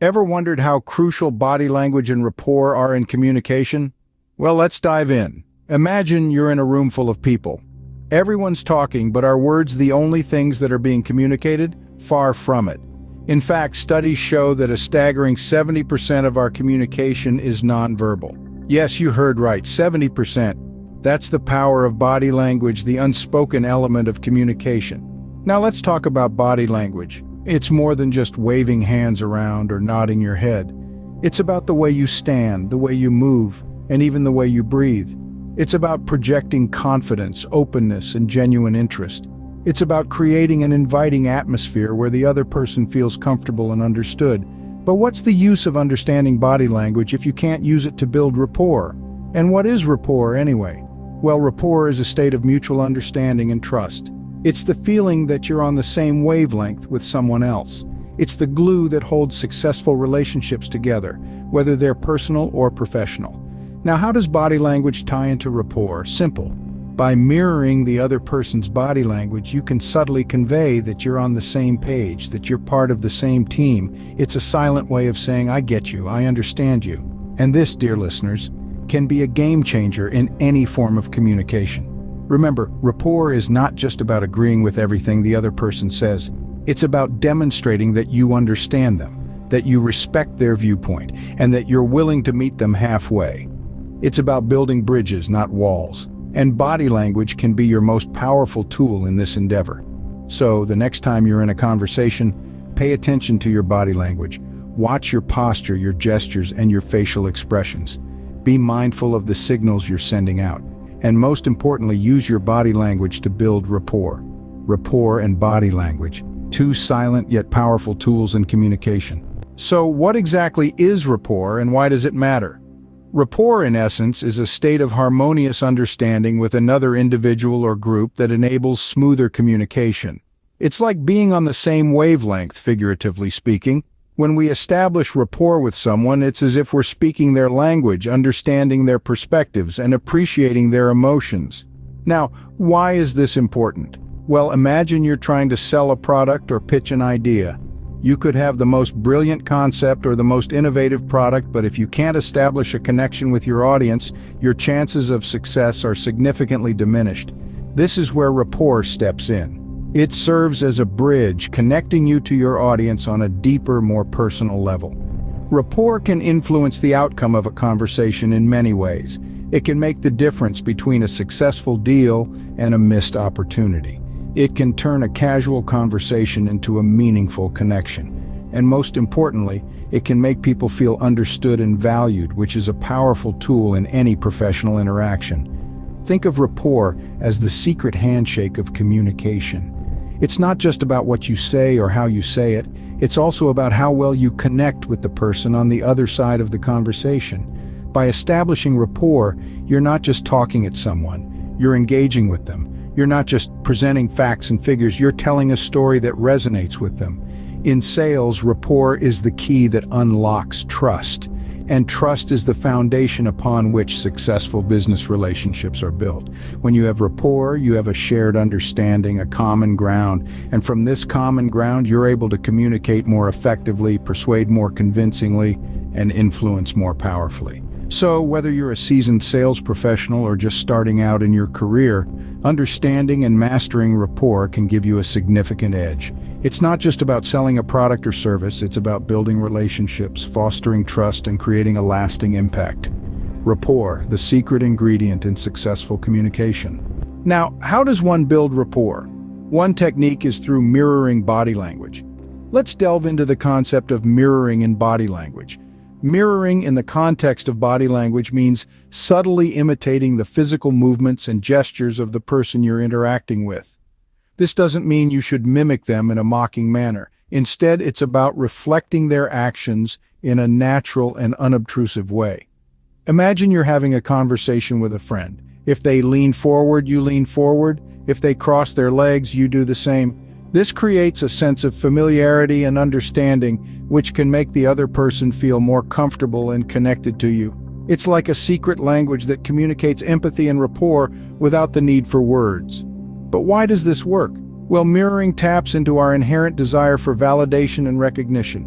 Ever wondered how crucial body language and rapport are in communication? Well, let's dive in. Imagine you're in a room full of people. Everyone's talking, but are words the only things that are being communicated? Far from it. In fact, studies show that a staggering 70% of our communication is nonverbal. Yes, you heard right, 70%. That's the power of body language, the unspoken element of communication. Now let's talk about body language. It's more than just waving hands around or nodding your head. It's about the way you stand, the way you move, and even the way you breathe. It's about projecting confidence, openness, and genuine interest. It's about creating an inviting atmosphere where the other person feels comfortable and understood. But what's the use of understanding body language if you can't use it to build rapport? And what is rapport anyway? Well, rapport is a state of mutual understanding and trust. It's the feeling that you're on the same wavelength with someone else. It's the glue that holds successful relationships together, whether they're personal or professional. Now, how does body language tie into rapport? Simple. By mirroring the other person's body language, you can subtly convey that you're on the same page, that you're part of the same team. It's a silent way of saying, I get you, I understand you. And this, dear listeners, can be a game changer in any form of communication. Remember, rapport is not just about agreeing with everything the other person says. It's about demonstrating that you understand them, that you respect their viewpoint, and that you're willing to meet them halfway. It's about building bridges, not walls. And body language can be your most powerful tool in this endeavor. So, the next time you're in a conversation, pay attention to your body language. Watch your posture, your gestures, and your facial expressions. Be mindful of the signals you're sending out. And most importantly, use your body language to build rapport. Rapport and body language, two silent yet powerful tools in communication. So what exactly is rapport and why does it matter? Rapport, in essence, is a state of harmonious understanding with another individual or group that enables smoother communication. It's like being on the same wavelength, figuratively speaking. When we establish rapport with someone, it's as if we're speaking their language, understanding their perspectives, and appreciating their emotions. Now, why is this important? Well, imagine you're trying to sell a product or pitch an idea. You could have the most brilliant concept or the most innovative product, but if you can't establish a connection with your audience, your chances of success are significantly diminished. This is where rapport steps in. It serves as a bridge, connecting you to your audience on a deeper, more personal level. Rapport can influence the outcome of a conversation in many ways. It can make the difference between a successful deal and a missed opportunity. It can turn a casual conversation into a meaningful connection. And most importantly, it can make people feel understood and valued, which is a powerful tool in any professional interaction. Think of rapport as the secret handshake of communication. It's not just about what you say or how you say it, it's also about how well you connect with the person on the other side of the conversation. By establishing rapport, you're not just talking at someone, you're engaging with them. You're not just presenting facts and figures, you're telling a story that resonates with them. In sales, rapport is the key that unlocks trust. And trust is the foundation upon which successful business relationships are built. When you have rapport, you have a shared understanding, a common ground. And from this common ground, you're able to communicate more effectively, persuade more convincingly, and influence more powerfully. So, whether you're a seasoned sales professional or just starting out in your career, understanding and mastering rapport can give you a significant edge. It's not just about selling a product or service, it's about building relationships, fostering trust, and creating a lasting impact. Rapport, the secret ingredient in successful communication. Now, how does one build rapport? One technique is through mirroring body language. Let's delve into the concept of mirroring in body language. Mirroring in the context of body language means subtly imitating the physical movements and gestures of the person you're interacting with. This doesn't mean you should mimic them in a mocking manner. Instead, it's about reflecting their actions in a natural and unobtrusive way. Imagine you're having a conversation with a friend. If they lean forward, you lean forward. If they cross their legs, you do the same. This creates a sense of familiarity and understanding, which can make the other person feel more comfortable and connected to you. It's like a secret language that communicates empathy and rapport without the need for words. But why does this work? Well, mirroring taps into our inherent desire for validation and recognition.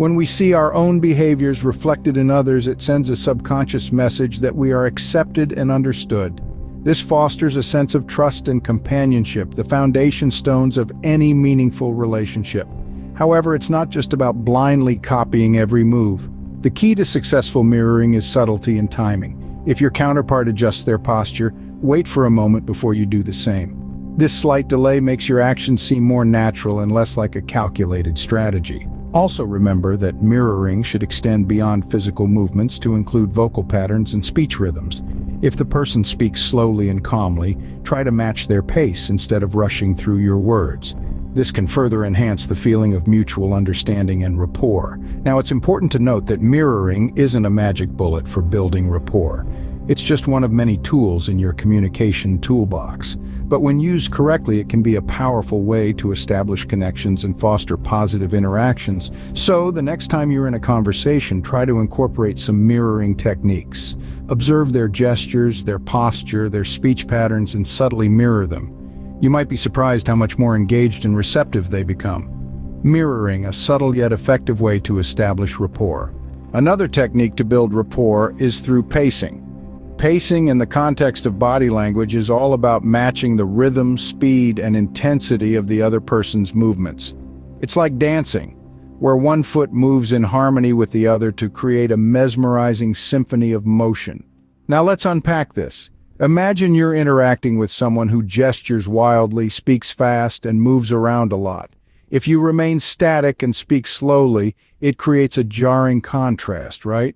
When we see our own behaviors reflected in others, it sends a subconscious message that we are accepted and understood. This fosters a sense of trust and companionship, the foundation stones of any meaningful relationship. However, it's not just about blindly copying every move. The key to successful mirroring is subtlety and timing. If your counterpart adjusts their posture, wait for a moment before you do the same. This slight delay makes your actions seem more natural and less like a calculated strategy. Also remember that mirroring should extend beyond physical movements to include vocal patterns and speech rhythms. If the person speaks slowly and calmly, try to match their pace instead of rushing through your words. This can further enhance the feeling of mutual understanding and rapport. Now, it's important to note that mirroring isn't a magic bullet for building rapport. It's just one of many tools in your communication toolbox. But when used correctly, it can be a powerful way to establish connections and foster positive interactions. So, the next time you're in a conversation, try to incorporate some mirroring techniques. Observe their gestures, their posture, their speech patterns, and subtly mirror them. You might be surprised how much more engaged and receptive they become. Mirroring, a subtle yet effective way to establish rapport. Another technique to build rapport is through pacing. Pacing in the context of body language is all about matching the rhythm, speed, and intensity of the other person's movements. It's like dancing, where one foot moves in harmony with the other to create a mesmerizing symphony of motion. Now let's unpack this. Imagine you're interacting with someone who gestures wildly, speaks fast, and moves around a lot. If you remain static and speak slowly, it creates a jarring contrast, right?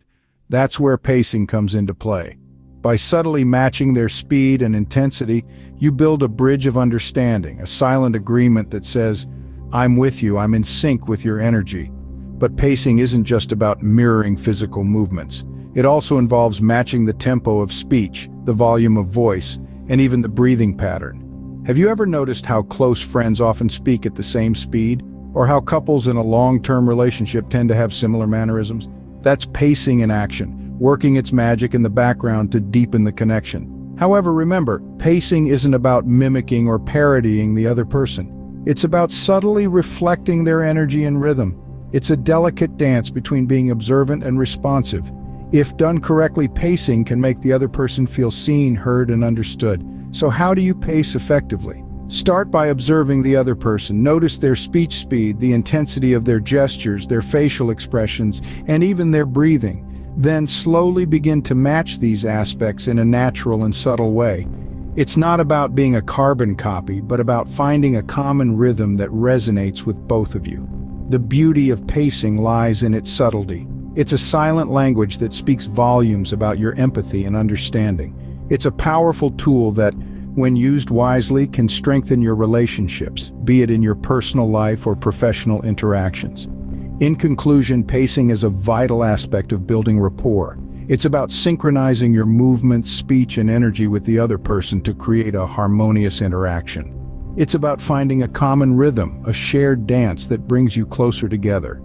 That's where pacing comes into play. By subtly matching their speed and intensity, you build a bridge of understanding, a silent agreement that says, "I'm with you, I'm in sync with your energy." But pacing isn't just about mirroring physical movements. It also involves matching the tempo of speech, the volume of voice, and even the breathing pattern. Have you ever noticed how close friends often speak at the same speed? Or how couples in a long-term relationship tend to have similar mannerisms? That's pacing in action, working its magic in the background to deepen the connection. However, remember, pacing isn't about mimicking or parodying the other person. It's about subtly reflecting their energy and rhythm. It's a delicate dance between being observant and responsive. If done correctly, pacing can make the other person feel seen, heard, and understood. So how do you pace effectively? Start by observing the other person. Notice their speech speed, the intensity of their gestures, their facial expressions, and even their breathing. Then slowly begin to match these aspects in a natural and subtle way. It's not about being a carbon copy, but about finding a common rhythm that resonates with both of you. The beauty of pacing lies in its subtlety. It's a silent language that speaks volumes about your empathy and understanding. It's a powerful tool that, when used wisely, can strengthen your relationships, be it in your personal life or professional interactions. In conclusion, pacing is a vital aspect of building rapport. It's about synchronizing your movements, speech, and energy with the other person to create a harmonious interaction. It's about finding a common rhythm, a shared dance that brings you closer together.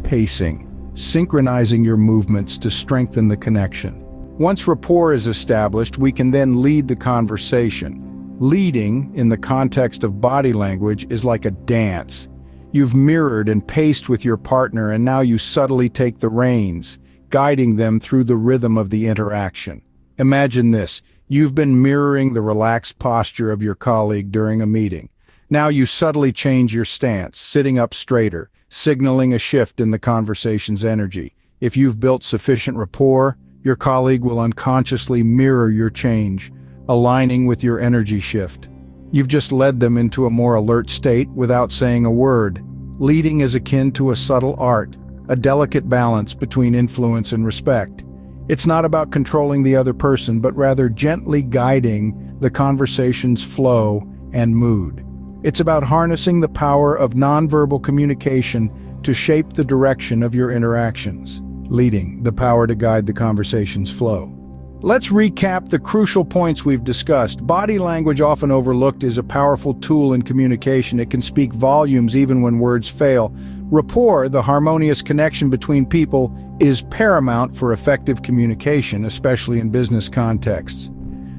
Pacing, synchronizing your movements to strengthen the connection. Once rapport is established, we can then lead the conversation. Leading, in the context of body language, is like a dance. You've mirrored and paced with your partner, and now you subtly take the reins, guiding them through the rhythm of the interaction. Imagine this. You've been mirroring the relaxed posture of your colleague during a meeting. Now you subtly change your stance, sitting up straighter, signaling a shift in the conversation's energy. If you've built sufficient rapport, your colleague will unconsciously mirror your change, aligning with your energy shift. You've just led them into a more alert state without saying a word. Leading is akin to a subtle art, a delicate balance between influence and respect. It's not about controlling the other person, but rather gently guiding the conversation's flow and mood. It's about harnessing the power of nonverbal communication to shape the direction of your interactions. Leading, the power to guide the conversation's flow. Let's recap the crucial points we've discussed. Body language, often overlooked, is a powerful tool in communication. It can speak volumes even when words fail. Rapport, the harmonious connection between people, is paramount for effective communication, especially in business contexts.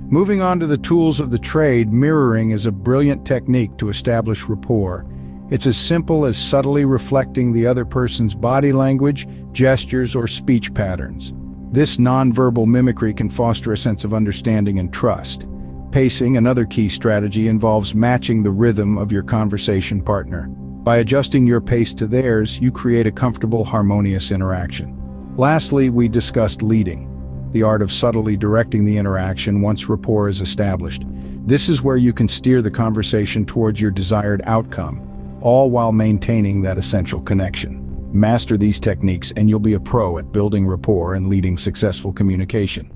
Moving on to the tools of the trade, mirroring is a brilliant technique to establish rapport. It's as simple as subtly reflecting the other person's body language, gestures, or speech patterns. This nonverbal mimicry can foster a sense of understanding and trust. Pacing, another key strategy, involves matching the rhythm of your conversation partner. By adjusting your pace to theirs, you create a comfortable, harmonious interaction. Lastly, we discussed leading, the art of subtly directing the interaction once rapport is established. This is where you can steer the conversation towards your desired outcome, all while maintaining that essential connection. Master these techniques and you'll be a pro at building rapport and leading successful communication.